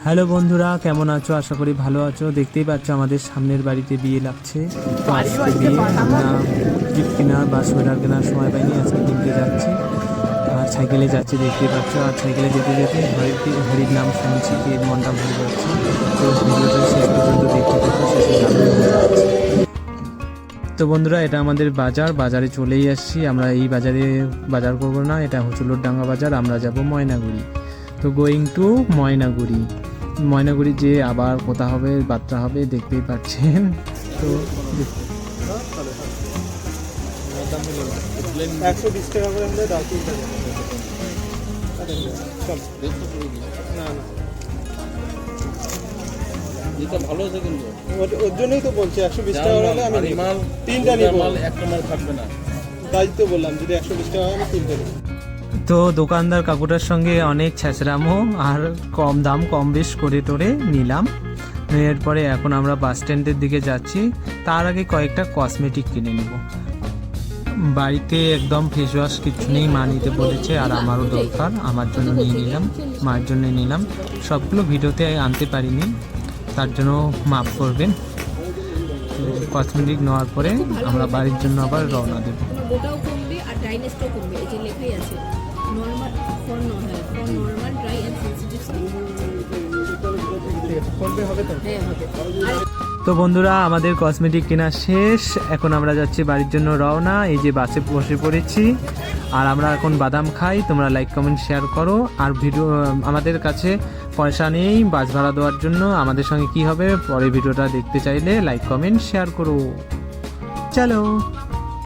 Hello বন্ধুরা, কেমন আছো? আশা করি ভালো আছো। দেখতেই পাচ্ছ আমাদের সামনের বাড়িতে বিয়ে লাগছে। তো আজকে বিয়ে, আমরা গিফট কেনার বা সোয়েটার কেনার সময় পাইনি, আজকে কিনতে যাচ্ছি। আর সাইকেলে যাচ্ছি, দেখতেই পাচ্ছ। আর সাইকেলে যেতে যেতে হরির নাম শুনছি, এর মনটা ভরে যাচ্ছে। তো ভিডিওটা শেষ পর্যন্ত দেখতে থাকো, শেষে গান হয়ে যাচ্ছে। তো বন্ধুরা, এটা আমাদের বাজারে চলেই আসছি আমরা। এই বাজারে বাজার করবো না, এটা হুচুলোরডাঙ্গা বাজার। আমরা যাব ময়নাগুড়ি। তো গোয়িং টু ময়নাগুড়ি যে আবার কোথা হবে, বার্তা হবে, দেখতেই পাচ্ছেন। তো 120 টাকা করে আমরা দাও। ভালো আছে কিন্তু ওর জন্যই তো বলছি 120 টাকা হলে আমি তিনটা নিব, একটা মাল থাকবে না। তাই তো বললাম যদি 120 টাকা হয় আমি তিনটা নিব। তো দোকানদার কাকুটার সঙ্গে অনেক ছ্যাঁচড়ামো আর কম দাম কম বেশ করে টোরে নিলাম। এরপরে এখন আমরা বাস স্ট্যান্ডের দিকে যাচ্ছি। তার আগে কয়েকটা কসমেটিক কিনে নেব। বাড়িতে একদম ফেস ওয়াশ কিছু নেই, মা নিতে বলেছে, আর আমারও দরকার, আমার জন্য নিয়ে নিলাম, মার জন্য নিলাম। সবগুলো ভিডিওতে আনতে পারিনি, তার জন্য মাফ করবেন। কসমেটিক নেওয়ার পরে আমরা বাড়ির জন্য আবার রওনা দেব। গোটাও কমবে আর ড্রাইনেসটাও কমবে, এই যে লেখাই আছে normal for normal dry and sensitive skin. কোনটা হবে তো? হ্যাঁ হবে। তো বন্ধুরা, আমাদের কসমেটিক কেনা শেষ। এখন আমরা যাচ্ছি বাড়ির জন্য রওনা। এই যে বাসে বসে পড়েছি, আর আমরা এখন বাদাম খাই। তোমরা লাইক কমেন্ট শেয়ার করো। আর আমাদের কাছে পয়সা নেই বাস ভাড়া দেওয়ার জন্য। আমাদের সঙ্গে কি হবে পরে ভিডিওটা দেখতে চাইলে লাইক কমেন্ট শেয়ার করো। চলো।